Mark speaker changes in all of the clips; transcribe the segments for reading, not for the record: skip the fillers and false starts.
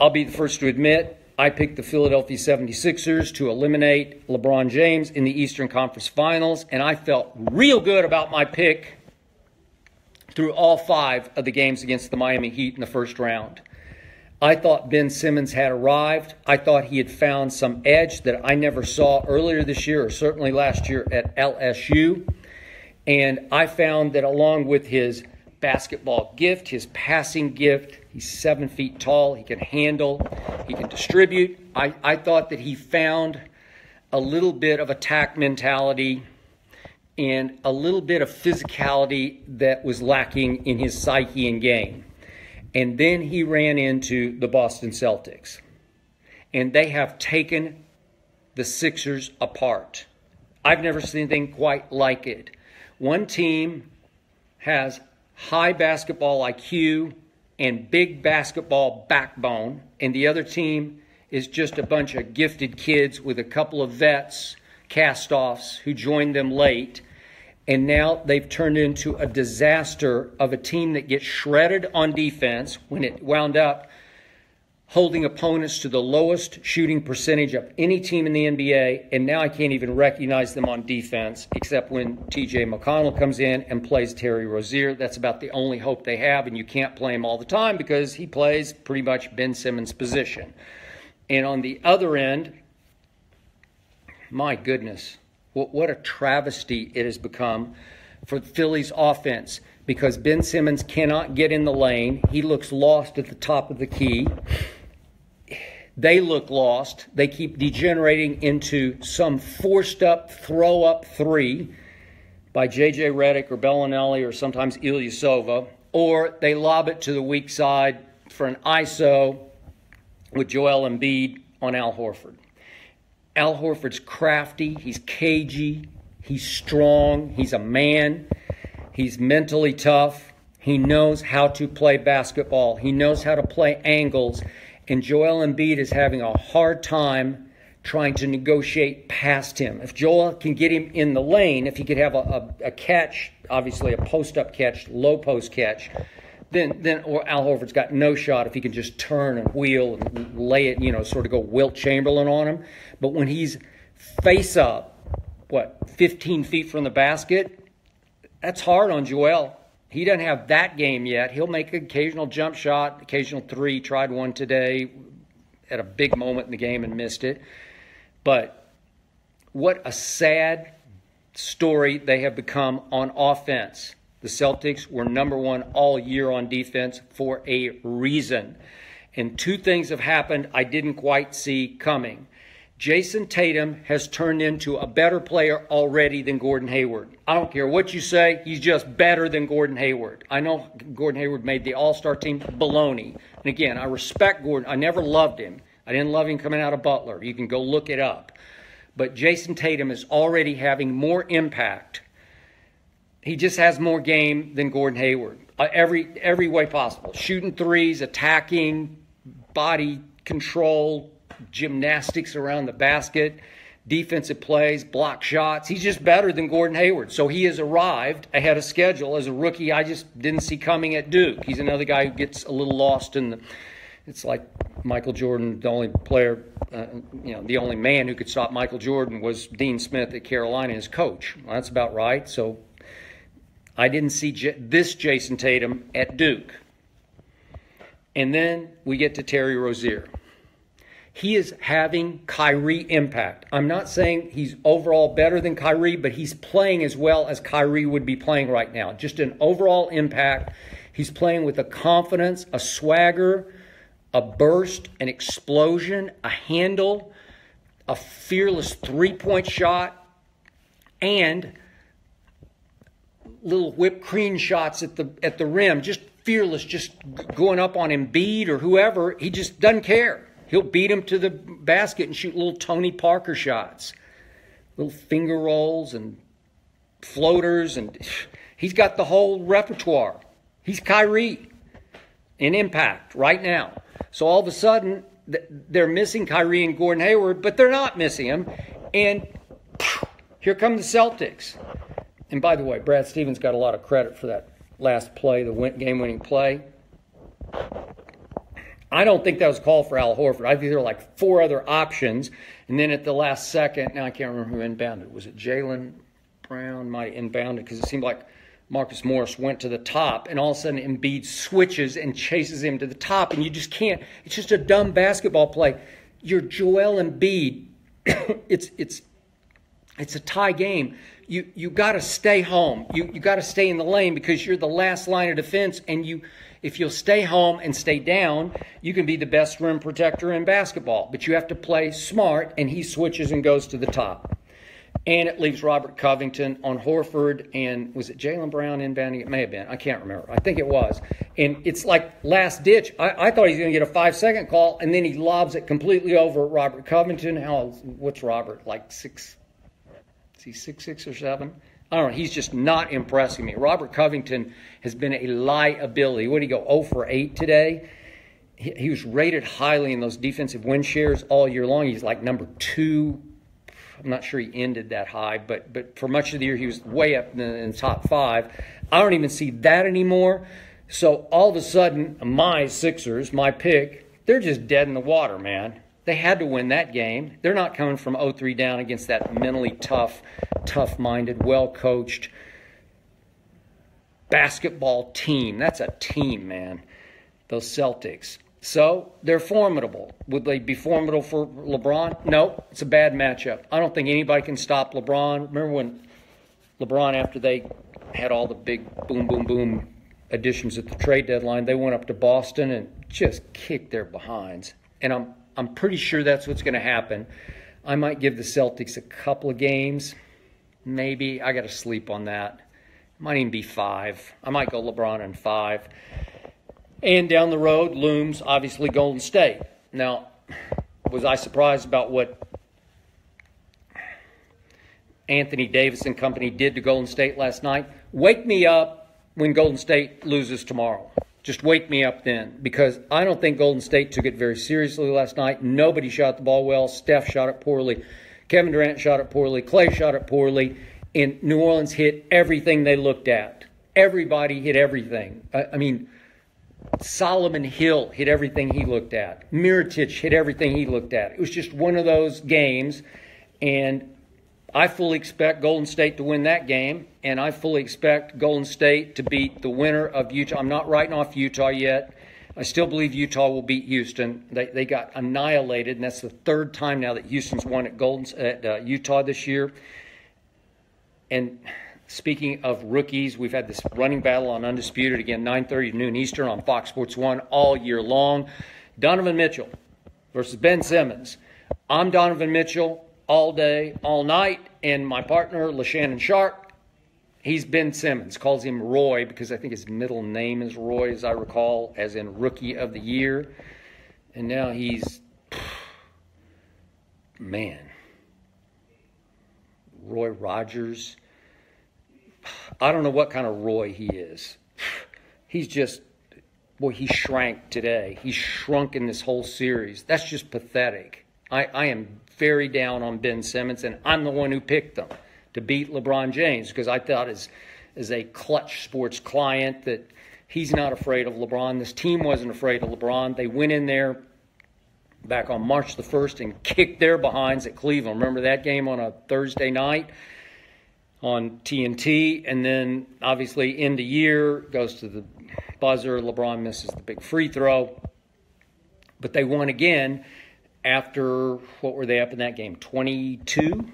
Speaker 1: I'll be the first to admit, I picked the Philadelphia 76ers to eliminate LeBron James in the Eastern Conference Finals, and I felt real good about my pick through all 5 of the games against the Miami Heat in the first round. I thought Ben Simmons had arrived. I thought he had found some edge that I never saw earlier this year, or certainly last year at LSU. And I found that along with his basketball gift, his passing gift, he's 7 feet tall, he can handle, he can distribute. I thought that he found a little bit of attack mentality and a little bit of physicality that was lacking in his psyche and game. And then he ran into the Boston Celtics. And they have taken the Sixers apart. I've never seen anything quite like it. One team has high basketball IQ and big basketball backbone, and the other team is just a bunch of gifted kids with a couple of vets, cast-offs, who joined them late. And now they've turned into a disaster of a team that gets shredded on defense when it wound up holding opponents to the lowest shooting percentage of any team in the NBA. And now I can't even recognize them on defense except when TJ McConnell comes in and plays Terry Rozier. That's about the only hope they have, and you can't play him all the time because he plays pretty much Ben Simmons' position. And on the other end, my goodness, what a travesty it has become for Philly's offense, because Ben Simmons cannot get in the lane. He looks lost at the top of the key. They look lost. They keep degenerating into some forced-up, throw-up 3 by J.J. Redick or Bellinelli or sometimes Ilyasova, or they lob it to the weak side for an ISO with Joel Embiid on Al Horford. Al Horford's crafty, he's cagey, he's strong, he's a man, he's mentally tough, he knows how to play basketball, he knows how to play angles, and Joel Embiid is having a hard time trying to negotiate past him. If Joel can get him in the lane, if he could have a catch, obviously a post-up catch, low post catch, then or Al Horford's got no shot if he can just turn and wheel and lay it, sort of go Wilt Chamberlain on him. But when he's face up, 15 feet from the basket, that's hard on Joel. He doesn't have that game yet. He'll make an occasional jump shot, occasional 3, tried one today at a big moment in the game and missed it. But what a sad story they have become on offense. The Celtics were number 1 all year on defense for a reason. And 2 things have happened I didn't quite see coming. Jason Tatum has turned into a better player already than Gordon Hayward. I don't care what you say, he's just better than Gordon Hayward. I know Gordon Hayward made the All-Star team, baloney. And again, I respect Gordon. I never loved him. I didn't love him coming out of Butler. You can go look it up. But Jason Tatum is already having more impact. He just has more game than Gordon Hayward. Every way possible. Shooting threes, attacking, body control, gymnastics around the basket, defensive plays, block shots. He's just better than Gordon Hayward. So he has arrived ahead of schedule as a rookie I just didn't see coming at Duke. He's another guy who gets a little lost in the... It's like Michael Jordan, the only player, the only man who could stop Michael Jordan was Dean Smith at Carolina as coach. Well, that's about right. So I didn't see this Jason Tatum at Duke. And then we get to Terry Rozier. He is having Kyrie impact. I'm not saying he's overall better than Kyrie, but he's playing as well as Kyrie would be playing right now. Just an overall impact. He's playing with a confidence, a swagger, a burst, an explosion, a handle, a fearless three-point shot, and little whipped cream shots at the rim. Just fearless, just going up on Embiid or whoever. He just doesn't care. He'll beat him to the basket and shoot little Tony Parker shots, little finger rolls and floaters, and he's got the whole repertoire. He's Kyrie in impact right now. So all of a sudden, they're missing Kyrie and Gordon Hayward, but they're not missing him. And here come the Celtics. And by the way, Brad Stevens got a lot of credit for that last play, the game-winning play. I don't think that was called for Al Horford. I think there were like 4 other options. And then at the last second, now I can't remember who inbounded. Was it Jaylen Brown might have inbounded? Because it seemed like Marcus Morris went to the top, and all of a sudden Embiid switches and chases him to the top, and you just can't. It's just a dumb basketball play. You're Joel Embiid. It's a tie game. You got to stay home. You got to stay in the lane because you're the last line of defense, and if you'll stay home and stay down, you can be the best rim protector in basketball. But you have to play smart, and he switches and goes to the top. And it leaves Robert Covington on Horford, and was it Jaylen Brown inbounding? It may have been. I can't remember. I think it was. And it's like last ditch. I thought he was going to get a 5-second call, and then he lobs it completely over Robert Covington. What's Robert, like 6? Is he 6'6" or 7? I don't know. He's just not impressing me. Robert Covington has been a liability. What did he go, 0 for 8 today? He was rated highly in those defensive win shares all year long. He's like number 2. I'm not sure he ended that high, but for much of the year he was way up in the top 5. I don't even see that anymore. So all of a sudden, my Sixers, my pick, they're just dead in the water, man. They had to win that game. They're not coming from 0-3 down against that mentally tough-minded, well-coached basketball team. That's a team, man, those Celtics. So they're formidable. Would they be formidable for LeBron? No, it's a bad matchup. I don't think anybody can stop LeBron. Remember when LeBron, after they had all the big boom, boom, boom additions at the trade deadline, they went up to Boston and just kicked their behinds. And I'm pretty sure that's what's going to happen. I might give the Celtics a couple of games. Maybe. I got to sleep on that. It might even be 5. I might go LeBron in 5. And down the road looms, obviously, Golden State. Now, was I surprised about what Anthony Davis and company did to Golden State last night? Wake me up when Golden State loses tomorrow. Just wake me up then, because I don't think Golden State took it very seriously last night. Nobody shot the ball well. Steph shot it poorly. Kevin Durant shot it poorly. Klay shot it poorly. And New Orleans hit everything they looked at. Everybody hit everything. I mean, Solomon Hill hit everything he looked at. Mirotic hit everything he looked at. It was just one of those games, and I fully expect Golden State to win that game, and I fully expect Golden State to beat the winner of Utah. I'm not writing off Utah yet. I still believe Utah will beat Houston. They got annihilated, and that's the 3rd time now that Houston's won at Utah this year. And speaking of rookies, we've had this running battle on Undisputed, again, 9:30 to noon Eastern on Fox Sports 1 all year long. Donovan Mitchell versus Ben Simmons. I'm Donovan Mitchell all day, all night, and my partner, LaShannon Sharp, he's Ben Simmons. Calls him Roy because I think his middle name is Roy, as I recall, as in Rookie of the Year. And now he's, man, Roy Rogers. I don't know what kind of Roy he is. He's just, boy, he shrank today. He shrunk in this whole series. That's just pathetic. I am very down on Ben Simmons, and I'm the one who picked them to beat LeBron James because I thought as a Clutch Sports client that he's not afraid of LeBron. This team wasn't afraid of LeBron. They went in there back on March the 1st and kicked their behinds at Cleveland. Remember that game on a Thursday night on TNT? And then, obviously, end of year, goes to the buzzer. LeBron misses the big free throw. But they won again after, what were they up in that game, 22?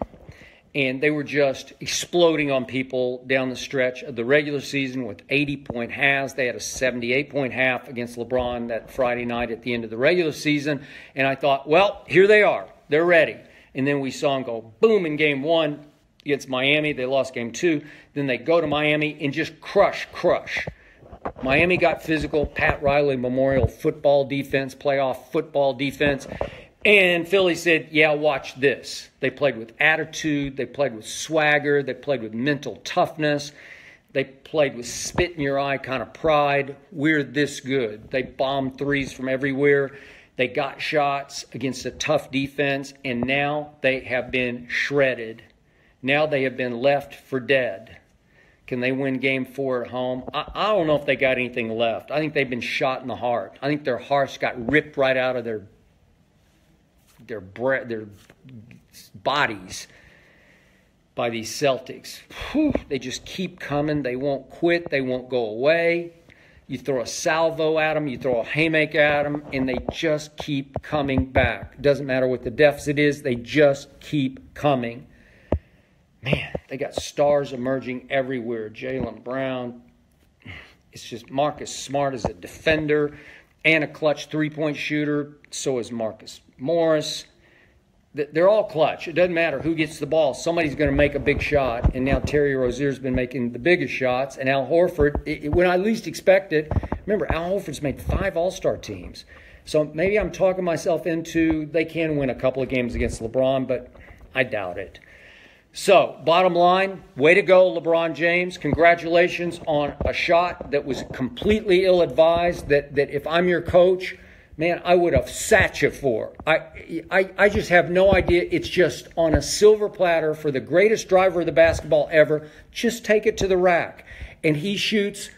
Speaker 1: And they were just exploding on people down the stretch of the regular season with 80-point halves. They had a 78-point half against LeBron that Friday night at the end of the regular season. And I thought, well, here they are. They're ready. And then we saw them go boom in game 1 against Miami. They lost game 2. Then they go to Miami and just crush. Miami got physical. Pat Riley Memorial football defense, playoff football defense. And Philly said, yeah, watch this. They played with attitude. They played with swagger. They played with mental toughness. They played with spit in your eye kind of pride. We're this good. They bombed threes from everywhere. They got shots against a tough defense. And now they have been shredded. Now they have been left for dead. Can they win game 4 at home? I don't know if they got anything left. I think they've been shot in the heart. I think their hearts got ripped right out of their bodies by these Celtics. Whew, they just keep coming. They won't quit. They won't go away. You throw a salvo at them, you throw a haymaker at them, and they just keep coming back. Doesn't matter what the deficit is, they just keep coming. Man, they got stars emerging everywhere. Jaylen Brown. It's just Marcus Smart is a defender and a clutch three-point shooter. So is Marcus Morris. They're all clutch. It doesn't matter who gets the ball. Somebody's going to make a big shot. And now Terry Rozier's been making the biggest shots. And Al Horford, when I least expect it, remember, Al Horford's made 5 All-Star teams. So maybe I'm talking myself into they can win a couple of games against LeBron, but I doubt it. So, bottom line, way to go, LeBron James. Congratulations on a shot that was completely ill-advised, that if I'm your coach, man, I would have sat you for. I just have no idea. It's just on a silver platter for the greatest driver of the basketball ever. Just take it to the rack. And he shoots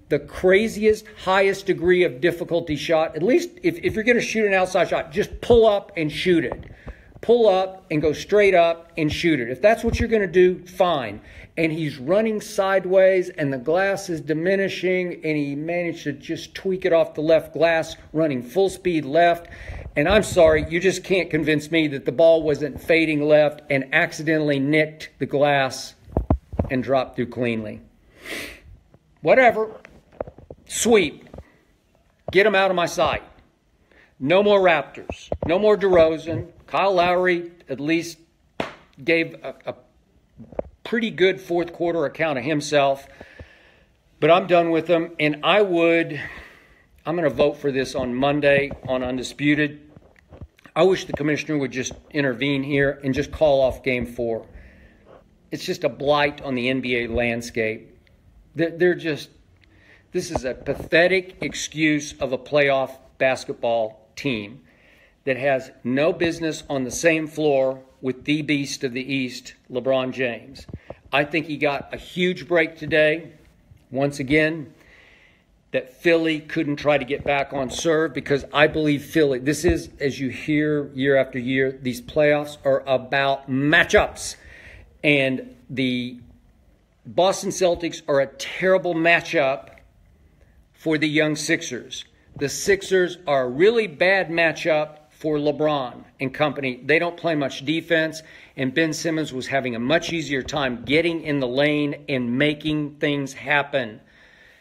Speaker 1: the craziest, highest degree of difficulty shot. At least if you're going to shoot an outside shot, just pull up and shoot it. Pull up and go straight up and shoot it. If that's what you're going to do, fine. And he's running sideways and the glass is diminishing and he managed to just tweak it off the left glass, running full speed left. And I'm sorry, you just can't convince me that the ball wasn't fading left and accidentally nicked the glass and dropped through cleanly. Whatever. Sweep. Get him out of my sight. No more Raptors. No more DeRozan. Kyle Lowry at least gave a pretty good fourth quarter account of himself. But I'm done with him. And I'm going to vote for this on Monday on Undisputed. I wish the commissioner would just intervene here and just call off Game 4. It's just a blight on the NBA landscape. This is a pathetic excuse of a playoff basketball team that has no business on the same floor with the beast of the East, LeBron James. I think he got a huge break today. Once again, that Philly couldn't try to get back on serve because I believe Philly, this is, as you hear year after year, these playoffs are about matchups. And the Boston Celtics are a terrible matchup for the young Sixers. The Sixers are a really bad matchup for LeBron and company. They don't play much defense, and Ben Simmons was having a much easier time getting in the lane and making things happen.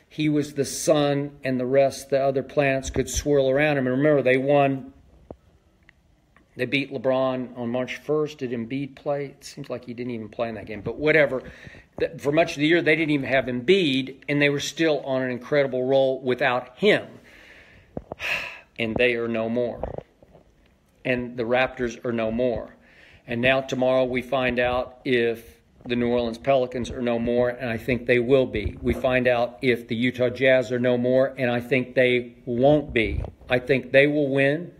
Speaker 1: He was the sun, and the rest, the other planets, could swirl around him. And remember, they won. They beat LeBron on March 1st. Did Embiid play? It seems like he didn't even play in that game. But whatever. For much of the year, they didn't even have Embiid, and they were still on an incredible roll without him. And they are no more. And the Raptors are no more. And now tomorrow we find out if the New Orleans Pelicans are no more, and I think they will be. We find out if the Utah Jazz are no more, and I think they won't be. I think they will win.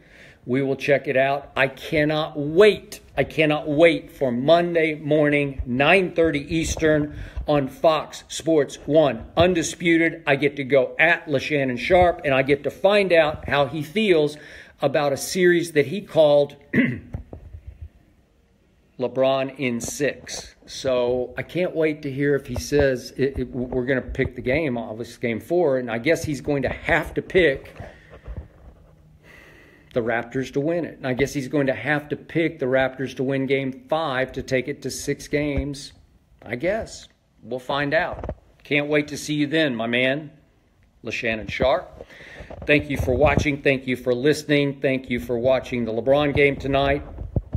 Speaker 1: We will check it out. I cannot wait. I cannot wait for Monday morning, 9:30 Eastern on Fox Sports 1. Undisputed. I get to go at LeShannon Sharp, and I get to find out how he feels about a series that he called LeBron in 6. So I can't wait to hear if he says we're going to pick the game, obviously Game 4, and I guess he's going to have to pick the Raptors to win it. And I guess he's going to have to pick the Raptors to win Game 5 to take it to 6 games. I guess. We'll find out. Can't wait to see you then, my man, LeShannon Sharp. Thank you for watching. Thank you for listening. Thank you for watching the LeBron game tonight.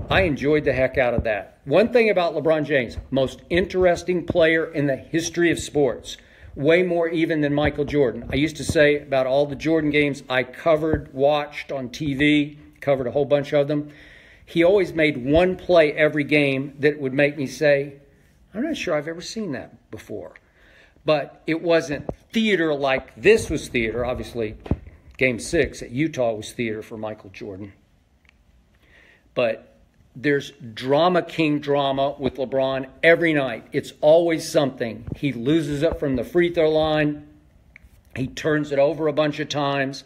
Speaker 1: I enjoyed the heck out of that. One thing about LeBron James, most interesting player in the history of sports. Way more even than Michael Jordan. I used to say about all the Jordan games I covered, watched on TV, covered a whole bunch of them. He always made one play every game that would make me say, I'm not sure I've ever seen that before. But it wasn't theater like this was theater. Obviously, Game 6 at Utah was theater for Michael Jordan. But There's drama king drama with LeBron every night. It's always something. He loses it from the free throw line. He turns it over a bunch of times.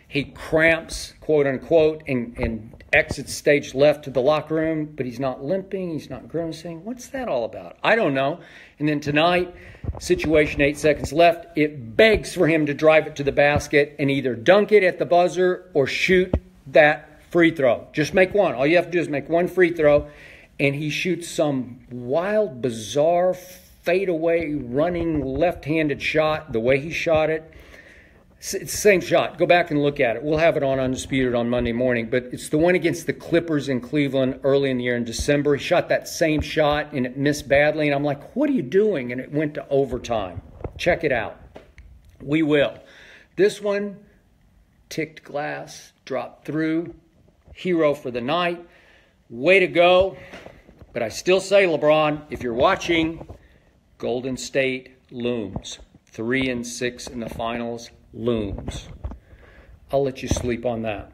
Speaker 1: He cramps, quote unquote, and exits stage left to the locker room, but he's not limping. He's not grimacing. What's that all about? I don't know. And then tonight, situation 8 seconds left, it begs for him to drive it to the basket and either dunk it at the buzzer or shoot that free throw. Just make one. All you have to do is make one free throw, and he shoots some wild, bizarre, fadeaway, running, left-handed shot. The way he shot it, it's the same shot. Go back and look at it. We'll have it on Undisputed on Monday morning, but it's the one against the Clippers in Cleveland early in the year in December. He shot that same shot, and it missed badly, and I'm like, what are you doing? And it went to overtime. Check it out. We will. This one, ticked glass, dropped through. Hero for the night. Way to go. But I still say, LeBron, if you're watching, Golden State looms. 3-6 in the finals looms. I'll let you sleep on that.